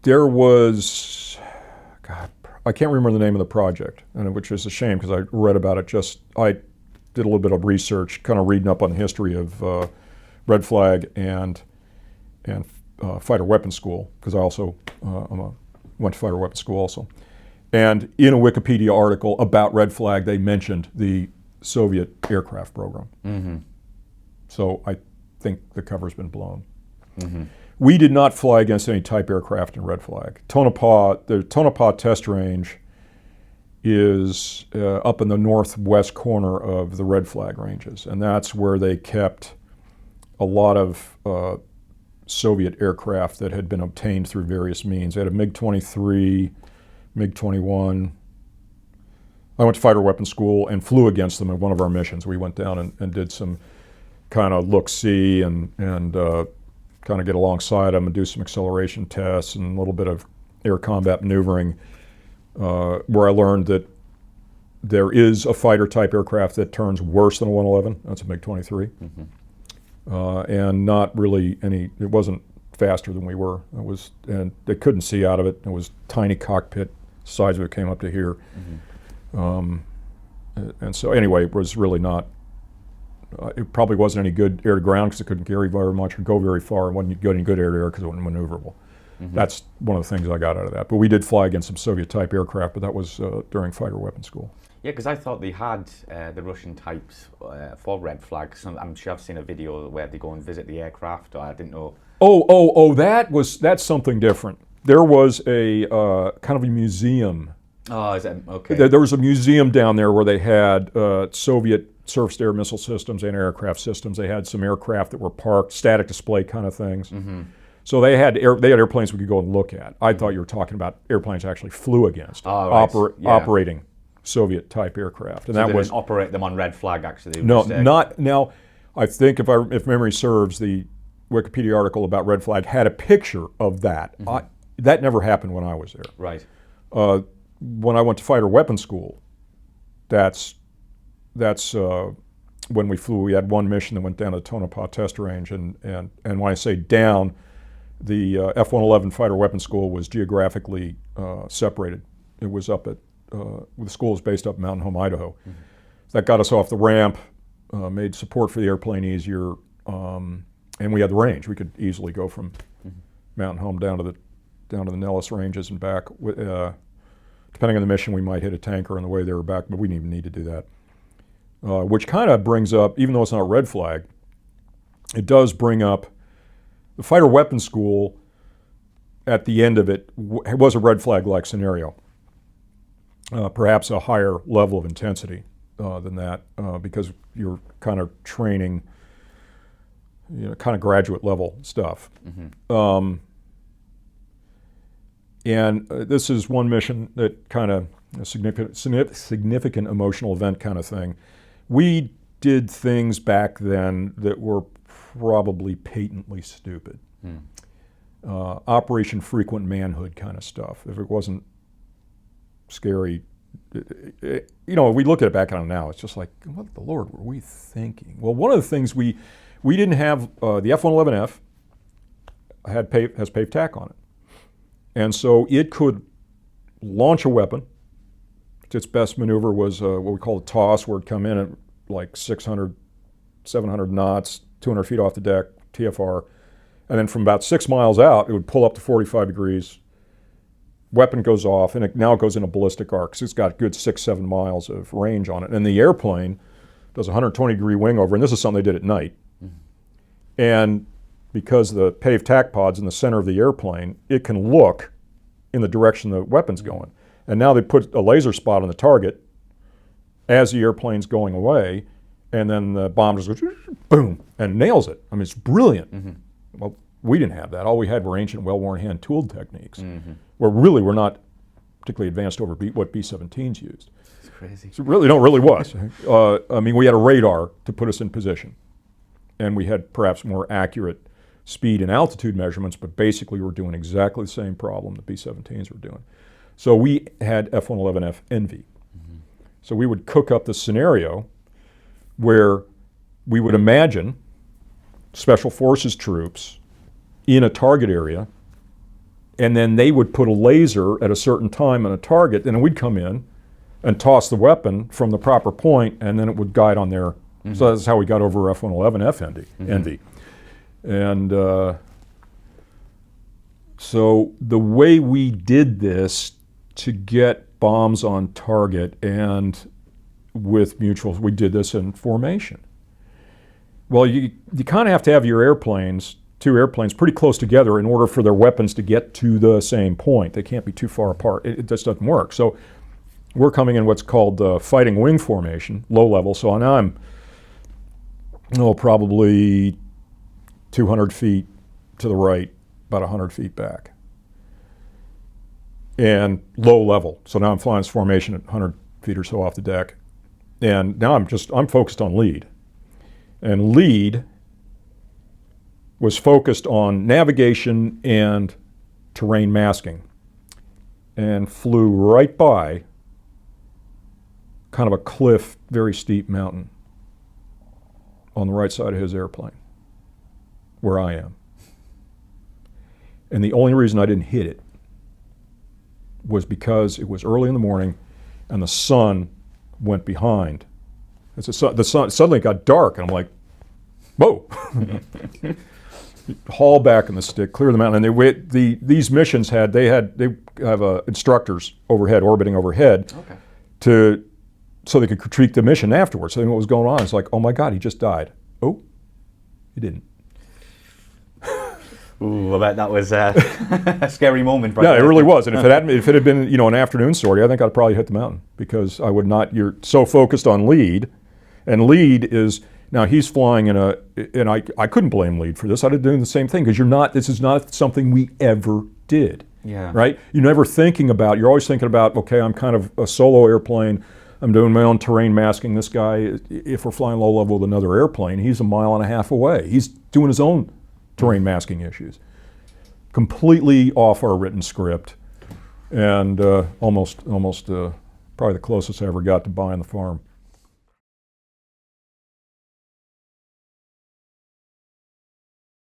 There was, God, I can't remember the name of the project, and which is a shame because I read about it I did a little bit of research, kind of reading up on the history of Red Flag and fighter weapons school, because I also went to fighter weapons school also. And in a Wikipedia article about Red Flag, they mentioned the Soviet aircraft program. Mm-hmm. So I think the cover's been blown. Mm-hmm. We did not fly against any type aircraft in Red Flag. The Tonopah test range is up in the northwest corner of the Red Flag ranges, and that's where they kept a lot of Soviet aircraft that had been obtained through various means. They had a MiG-23, MiG-21. I went to fighter weapons school and flew against them in one of our missions. We went down and did some kind of look-see and kind of get alongside them and do some acceleration tests and a little bit of air combat maneuvering, where I learned that there is a fighter type aircraft that turns worse than a 111. That's a MiG-23. Mm-hmm. And not really it wasn't faster than we were. And they couldn't see out of it. It was tiny cockpit, size of it came up to here. Mm-hmm. And so anyway, it was really not, it probably wasn't any good air to ground because it couldn't carry very much or go very far, and wasn't any good air to air because it wasn't maneuverable. Mm-hmm. That's one of the things I got out of that. But we did fly against some Soviet type aircraft, but that was during fighter weapons school. Yeah, because I thought they had the Russian types for Red Flag. I'm sure I've seen a video where they go and visit the aircraft. I didn't know. That's something different. There was a kind of a museum. Oh, is that okay? There was a museum down there where they had Soviet surface-to-air missile systems and aircraft systems. They had some aircraft that were parked, static display kind of things. Mm-hmm. So they had airplanes we could go and look at. I thought you were talking about airplanes actually flew against, operating Soviet type aircraft, and so that they was didn't operate them on Red Flag actually. not now. I think if memory serves, the Wikipedia article about Red Flag had a picture of that. Mm-hmm. That never happened when I was there. Right. When I went to fighter weapons school, that's when we flew. We had one mission that went down to the Tonopah test range, and when I say down, the F-111 fighter weapons school was geographically separated. It was up at the school was based up in Mountain Home, Idaho. Mm-hmm. That got us off the ramp, made support for the airplane easier, and we had the range. We could easily go from Mountain Home down to the Nellis ranges and back. Depending on the mission, we might hit a tanker on the way there or back, but we didn't even need to do that. Which kind of brings up, even though it's not a Red Flag, it does bring up the fighter weapons school. At the end of it, it was a Red Flag-like scenario. Perhaps a higher level of intensity than that, because you're kind of training, kind of graduate level stuff. Mm-hmm. And this is one mission that kind of a significant emotional event kind of thing. We did things back then that were probably patently stupid. Operation Frequent Manhood kind of stuff. If it wasn't scary, we look at it back on it now, it's just like, what the Lord were we thinking? Well, one of the things we didn't have, the F-111F has paved tack on it. And so it could launch a weapon. Its best maneuver was what we call a toss, where it'd come in at like 600, 700 knots, 200 feet off the deck, TFR. And then from about 6 miles out, it would pull up to 45 degrees. Weapon goes off, and it now goes in a ballistic arc. So it's got good 6-7 miles of range on it. And the airplane does a 120-degree wing over, and this is something they did at night. Mm-hmm. And because the paved tack pod's in the center of the airplane, it can look in the direction the weapon's going. And now they put a laser spot on the target as the airplane's going away, and then the bomb just goes boom and nails it. I mean, it's brilliant. Mm-hmm. Well, we didn't have that. All we had were ancient, well-worn hand-tooled techniques, where really we're not particularly advanced over what B-17s used. It's crazy. So really was. I mean, we had a radar to put us in position, and we had perhaps more accurate speed and altitude measurements, but basically we're doing exactly the same problem the B-17s were doing. So we had F-111F envy. Mm-hmm. So we would cook up the scenario where we would imagine Special Forces troops in a target area and then they would put a laser at a certain time on a target, and then we'd come in and toss the weapon from the proper point, and then it would guide on their. So that's how we got over F-111 Envy. And so the way we did this to get bombs on target and with mutuals, we did this in formation. Well, you kind of have to have your airplanes, two airplanes, pretty close together in order for their weapons to get to the same point. They can't be too far apart. It just doesn't work. So we're coming in what's called fighting wing formation, low level. So now I'm probably 200 feet to the right, about 100 feet back. And low level. So now I'm flying this formation at 100 feet or so off the deck. And now I'm focused on lead. And lead was focused on navigation and terrain masking, and flew right by kind of a cliff, very steep mountain on the right side of his airplane, where I am. And the only reason I didn't hit it was because it was early in the morning and the sun went behind. The sun suddenly got dark, and I'm like, whoa. Haul back in the stick, clear the mountain. And these missions they have instructors orbiting overhead, so they could critique the mission afterwards. So they knew what was going on. It's like, oh my God, he just died. Oh, he didn't. Ooh, I bet that was a scary moment. Right, yeah, it really was. And if it had been an afternoon sortie, I think I'd probably hit the mountain, because I would not. You're so focused on lead, and lead is now he's flying and I couldn't blame lead for this. I'd have done the same thing, because this is not something we ever did. Yeah. Right. You're never thinking about. You're always thinking about. Okay, I'm kind of a solo airplane. I'm doing my own terrain masking. This guy, if we're flying low level with another airplane, he's a mile and a half away. He's doing his own terrain masking issues. Completely off our written script, and almost probably the closest I ever got to buying the farm.